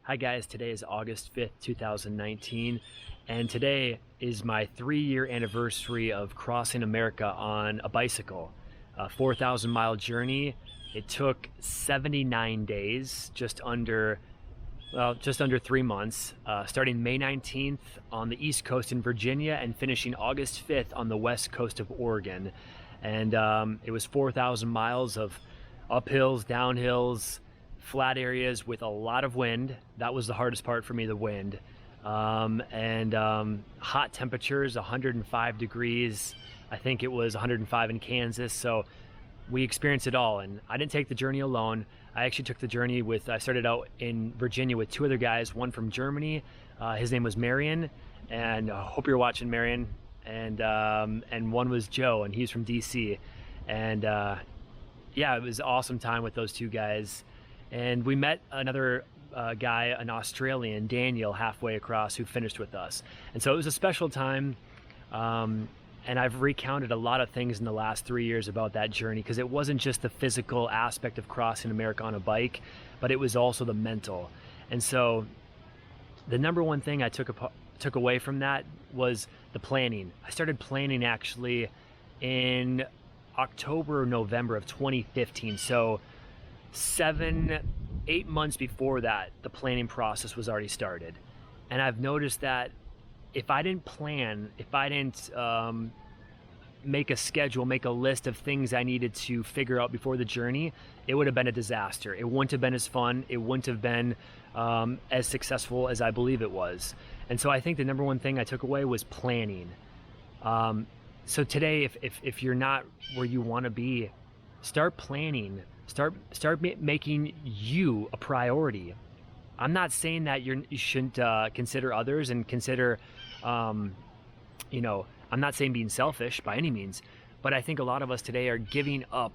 Hi guys, today is August 5th, 2019, and today is my 3-year anniversary of crossing America on a bicycle. A 4,000 mile journey. It took 79 days, just under 3 months, starting May 19th on the East Coast in Virginia and finishing August 5th on the West Coast of Oregon. And it was 4,000 miles of uphills, downhills, flat areas with a lot of wind. That was the hardest part for me, the wind. And hot temperatures, 105 degrees. I think it was 105 in Kansas. So we experienced it all. And I didn't take the journey alone. I actually took the journey I started out in Virginia with 2 other guys, one from Germany. His name was Marion. And I hope you're watching, Marion. And one was Joe, and he's from DC. And yeah, it was an awesome time with those 2 guys. And we met another guy, an Australian, Daniel, halfway across, who finished with us. And so it was a special time. And I've recounted a lot of things in the last 3 years about that journey, because it wasn't just the physical aspect of crossing America on a bike, but it was also the mental. And so the number one thing I took away from that was the planning. I started planning actually in October or November of 2015. So 7-8 months before that, the planning process was already started. And I've noticed that if I didn't plan, if I didn't make a schedule, make a list of things I needed to figure out before the journey, it would have been a disaster. It wouldn't have been as fun. It wouldn't have been as successful as I believe it was. And so I think the number one thing I took away was planning. So today, if you're not where you want to be, start planning. Start making you a priority. I'm not saying that you shouldn't consider others and consider, I'm not saying being selfish by any means, but I think a lot of us today are giving up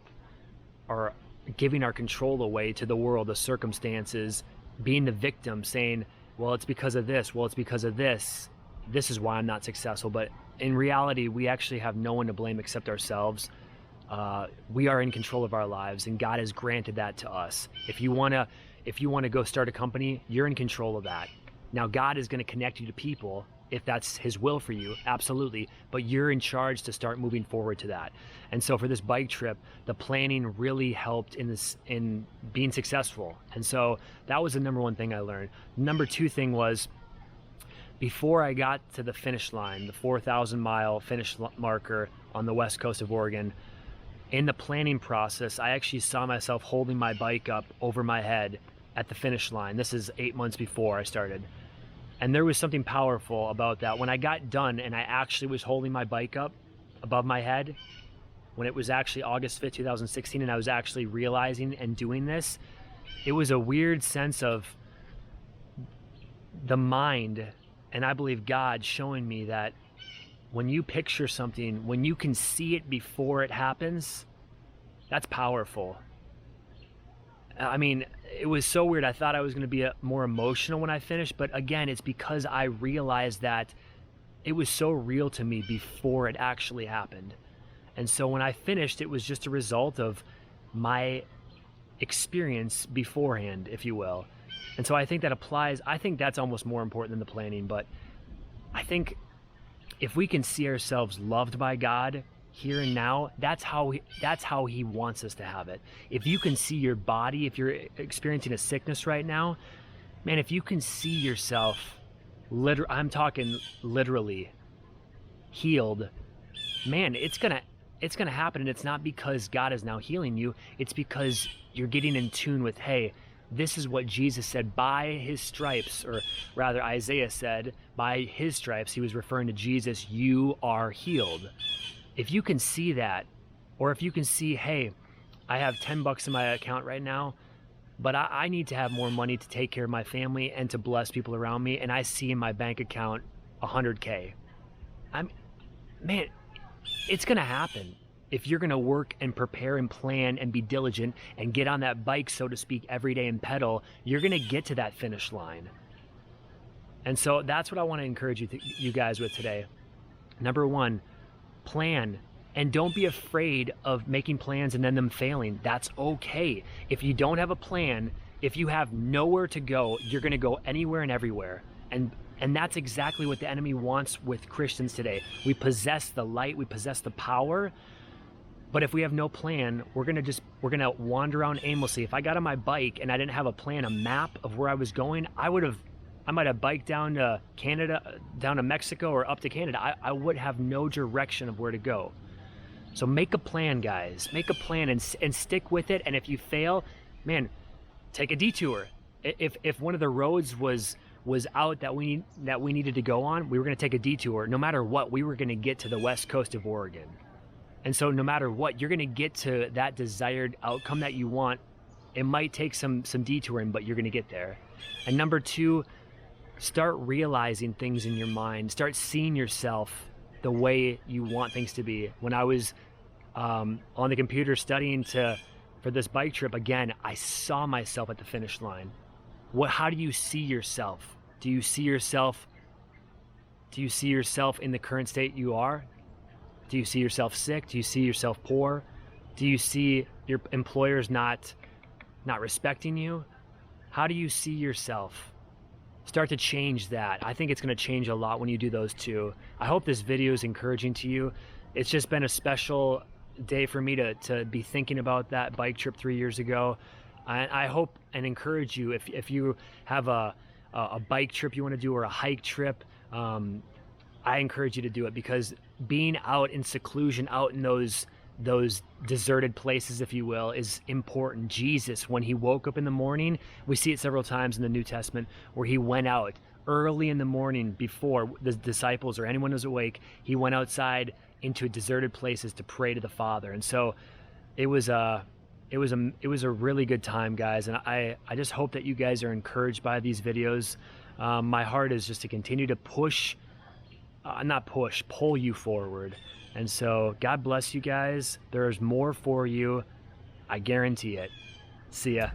or giving our control away to the world, the circumstances, being the victim, saying, well, it's because of this. Well, it's because of this. This is why I'm not successful. But in reality, we actually have no one to blame except ourselves. We are in control of our lives, and God has granted that to us. If you want to go start a company, you're in control of that. Now, God is going to connect you to people if that's His will for you, absolutely. But you're in charge to start moving forward to that. And so for this bike trip, the planning really helped in being successful. And so that was the number one thing I learned. Number 2 thing was, before I got to the finish line, the 4,000 mile finish marker on the West Coast of Oregon, in the planning process, I actually saw myself holding my bike up over my head at the finish line. This is 8 months before I started. And there was something powerful about that. When I got done and I actually was holding my bike up above my head, when it was actually August 5th, 2016, and I was actually realizing and doing this, it was a weird sense of the mind, and I believe God showing me that when you picture something, when you can see it before it happens, that's powerful. I mean, it was so weird. I thought I was going to be more emotional when I finished, but again, it's because I realized that it was so real to me before it actually happened. And so when I finished, it was just a result of my experience beforehand, if you will. And so I think that applies. I think that's almost more important than the planning, but I think if we can see ourselves loved by God here and now, that's how He wants us to have it. If you can see your body, if you're experiencing a sickness right now, man, if you can see yourself, I'm talking literally healed, man, it's gonna happen. And it's not because God is now healing you. It's because you're getting in tune with, hey, this is what Jesus said, by His stripes, or rather Isaiah said, by His stripes, he was referring to Jesus, you are healed. If you can see that, or if you can see, hey, I have $10 in my account right now, but I need to have more money to take care of my family and to bless people around me, and I see in my bank account $100K. Man, it's gonna happen. If you're gonna work and prepare and plan and be diligent and get on that bike, so to speak, every day and pedal, you're gonna get to that finish line. And so that's what I want to encourage you guys with today. Number 1, plan. And don't be afraid of making plans and then them failing. That's okay. If you don't have a plan, If you have nowhere to go, you're going to go anywhere and everywhere. And that's exactly what the enemy wants with Christians today. We possess the light, we possess the power, but if we have no plan, we're gonna wander around aimlessly. If I got on my bike and I didn't have a plan, a map of where I was going, I might have biked down to Canada, down to Mexico, or up to Canada. I would have no direction of where to go. So make a plan, guys. Make a plan and stick with it. And if you fail, man, take a detour. If one of the roads was out that we needed to go on, we were going to take a detour. No matter what, we were going to get to the west coast of Oregon. And so no matter what, you're going to get to that desired outcome that you want. It might take some detouring, but you're going to get there. And number 2, start realizing things in your mind. Start seeing yourself the way you want things to be. When I was on the computer studying for this bike trip, again, I saw myself at the finish line. How do you see yourself? Do you see yourself in the current state you are? Do you see yourself sick? Do you see yourself poor? Do you see your employers not respecting you? How do you see yourself? Start to change that. I think it's going to change a lot when you do those two. I hope this video is encouraging to you. It's just been a special day for me to be thinking about that bike trip 3 years ago. I hope and encourage you, if you have a bike trip you want to do, or a hike trip, I encourage you to do it, because being out in seclusion, out in those deserted places, if you will, is important. Jesus, when he woke up in the morning, we see it several times in the New Testament, where he went out early in the morning before the disciples or anyone was awake. He went outside into deserted places to pray to the Father. And so it was a really good time, guys. And I just hope that you guys are encouraged by these videos. My heart is just to continue to pull you forward. And so God bless you guys. There's more for you. I guarantee it. See ya.